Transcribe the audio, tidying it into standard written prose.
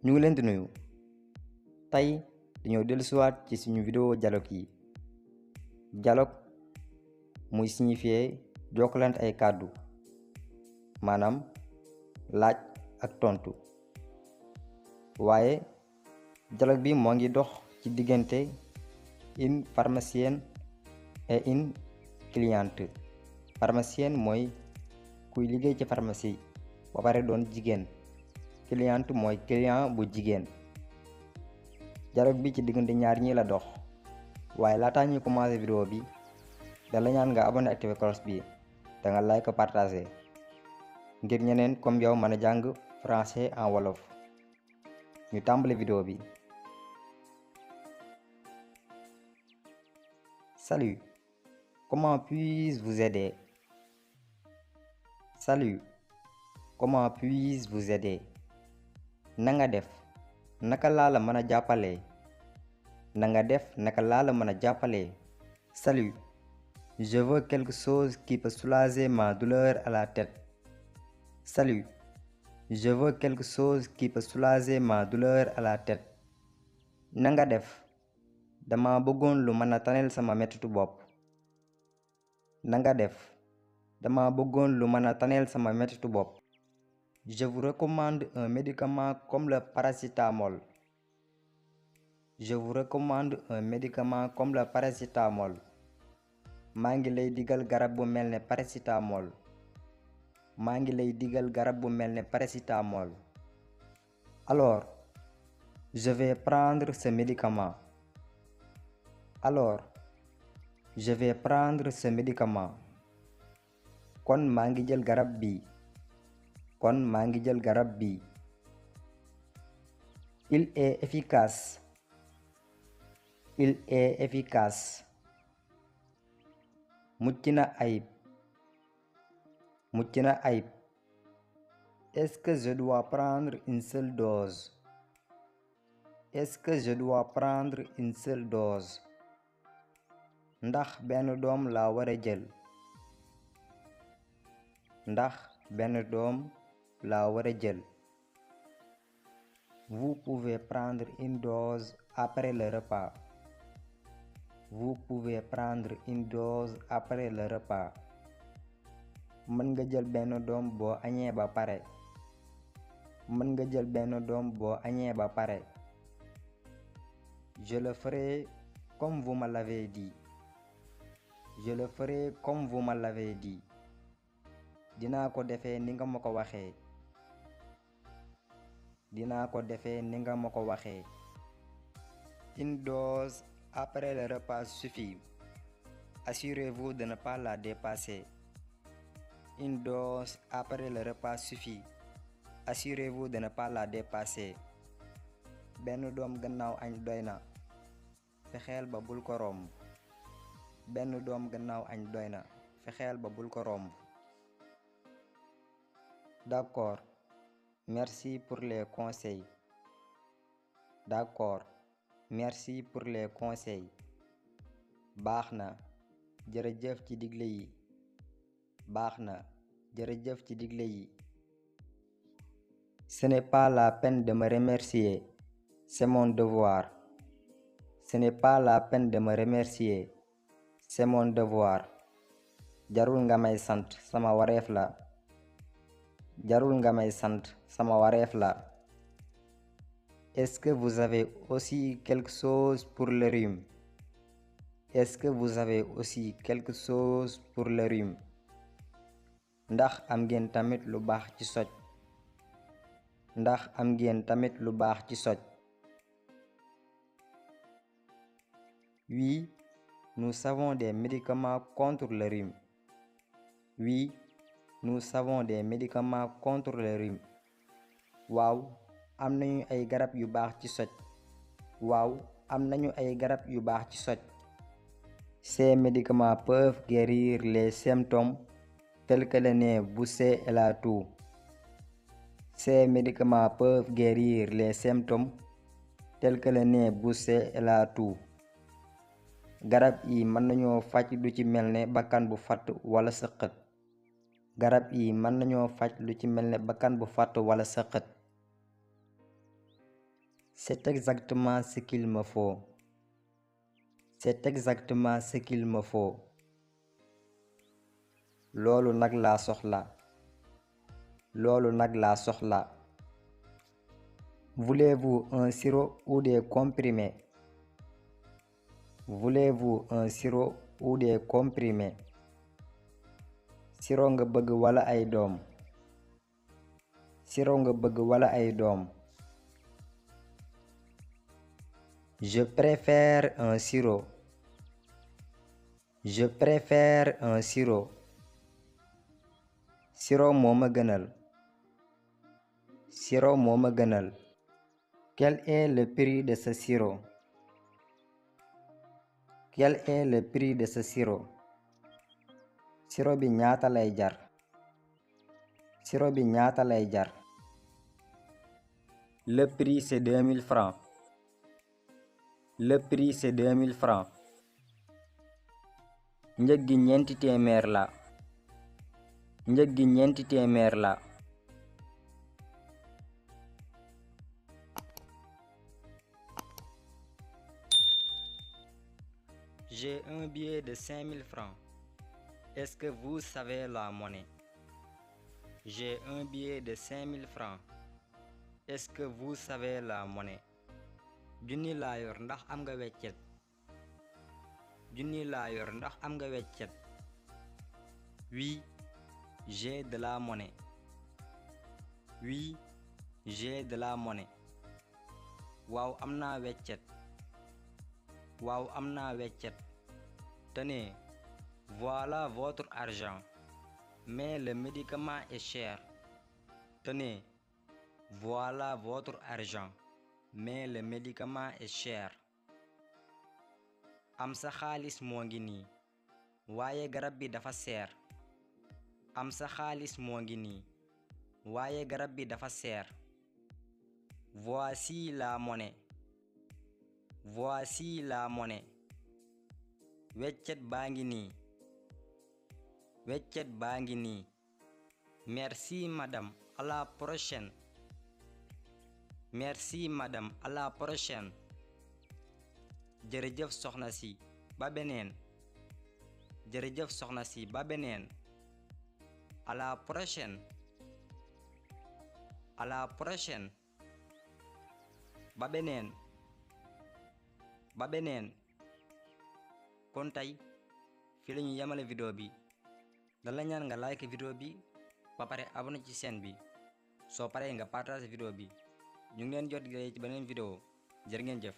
ñu ngi leen di nuyu tey dañoo dellusiwaat ci suñu vidéo dialogue yi. Dialogue muy signifier jokkalante ay kàddu maanaam laaj ak tontu, waaye dialogue bi moo ngi dox ci diggante une pharmacienne et une cliente. Pharmacienne mooy kuy liggéey ci pharmacie ba pare doon jigéen, cliente mooy client bu jigéen. dialogue bi ci diggante ñaar ñi la dox, waaye laataa ñuy commencé vidéo bi da la ñaan nga abonné activé cloche bi da nga like partagé ngir ñeneen comme yow mën a jàng français en wolof. ñu tàmbali vidéo bi. Salut, comment puis-je vous aider? Salut, comment puis-je vous aider? Na nga def, naka laa la mën a jàppalee? Na nga def, naka laa la mën a jàppalee? Salut, je veux quelque chose qui peut soulager ma douleur à la tête. Salut, je veux quelque chose qui peut soulager ma douleur à la tête. Na nga def, dama bëggoon lu mën a taneel sama mettitu bopp. Na nga def, dama bëggoon lu mën a taneel sama mettitu bopp. Je vous recommande un médicament comme le paracétamol. Je vous recommande un médicament comme le paracétamol. maa ngi lay digal garab bu mel ne paracétamol. maa ngi lay digal garab bu mel ne paracétamol. Alors, je vais prendre ce médicament. Alors, je vais prendre ce médicament. kon maa ngi jël garab bi. kon maa ngi jël garab bi. Il est efficace. Il est efficace. mucc na ayib. mucc na ayib. Est-ce que je dois prendre une seule dose? Est-ce que je dois prendre une seule dose? ndax benn doom laa war a jël? ndax benn doom laa war a jël? Vous pouvez prendre une dose après le repas. Vous pouvez prendre une dose après le repas. mën nga jël benn doom boo añee ba pare. mën nga jël benn doom boo añee ba pare. Je le ferai comme vous me l'avez dit. Je le ferai comme vous me l'avez dit. dinaa ko defee ni nga ma ko waxee. dinaa ko defee ni nga ma ko waxee. Une dose après le repas suffit. Assurez-vous de ne pas la dépasser. Une dose après le repas suffit. Assurez-vous de ne pas la dépasser. benn doom gannaaw añ doy na. fexeel ba bul ko romb. benn doom gannaaw añ doy na. fexeel ba bul ko romb. D'accord. Merci pour les conseils. D'accord. Merci pour les conseils. baax na. jërëjëf ci digle yi. baax na. jërëjëf ci digle yi. Ce n'est pas la peine de me remercier. C'est mon devoir. Ce n'est pas la peine de me remercier. C'est mon devoir. jarul nga may sant sama wareef la. jarul nga may sant sama wareef la. Est-ce que vous avez aussi quelque chose pour le rhume? Est-ce que vous avez aussi quelque chose pour le rhume? ndax am ngeen tamit lu baax ci soj. ndax am ngeen tamit lu baax ci soj. Oui, nous savons des médicaments contre le rhume. Oui, nous savons des médicaments contre le rhume. waaw am nañu ay garab yu baax ci soj. waaw am nañu ay garab yu baax ci soj. Ces médicaments peuvent guérir les symptômes tels que le nez bouché et la toux. Ces médicaments peuvent guérir les symptômes tels que le nez bouché et la toux. garab yi mën nañoo faj lu ci mel ne bakkan bu fatt wala sëqët. garab yi mën nañoo faj lu ci mel ne bakkan bu fatt wala sëqët. C'est exactement ce qu'il me faut. C'est exactement ce qu'il me faut. Loolu nag laa soxla. Loolu nag laa soxla. Voulez-vous un sirop ou des comprimés? Voulez-vous un sirop ou des comprimés? Sirop nga bëgg wala ay doom? Sirop nga bëgg wala ay doom? Je préfère un sirop. Je préfère un sirop. Sirop moo ma gënal. Sirop moo ma gënal. Quel est le prix de ce sirop? Quel est le prix de ce sirop? Sirop bi ñaata lay jar? Sirop bi ñaata lay jar? Le prix c'est 2000 francs. Le prix c'est 2000 francs. Njëg gi ñeenti téeméer la. Njëg gi ñeenti téeméer la. J'ai un billet de 5000 francs. Est-ce que vous savez la monnaie? J'ai un billet de 5000 francs. Est-ce que vous savez la monnaie? Junni laa yor ndax am nga weccet? Junni laa yor ndax am nga weccet? Oui, j'ai de la monnaie. Oui, j'ai de la monnaie. Waaw am naa weccet. Waaw am naa weccet. Tenez, voilà votre argent. Mais le médicament est cher. Tenez, voilà votre argent. Mais le médicament est cher. Am sa xaalis moo ngi nii. Waaye garab bi dafa seer. Am sa xaalis moo ngi nii. Waaye garab bi dafa seer. Voici la monnaie. Voici la monnaie. Weccet baa ngi nii. Weccet baa ngi nii. Merci madame, à la prochaine. Merci madame, à la prochaine. Jërëjëf soxna si, ba beneen. Jërëjëf soxna si, ba beneen. À la prochaine. À la prochaine. Ba beneen. Ba beneen. Kon tey fii la ñu yemale vidéo bi. dala ñaan nga like vidéo bi ba pare abonné ci chaîne bi. soo paree nga partage vidéo bi. ñu ngi leen jot ci beneen vidéo. jërë ngeen jëf.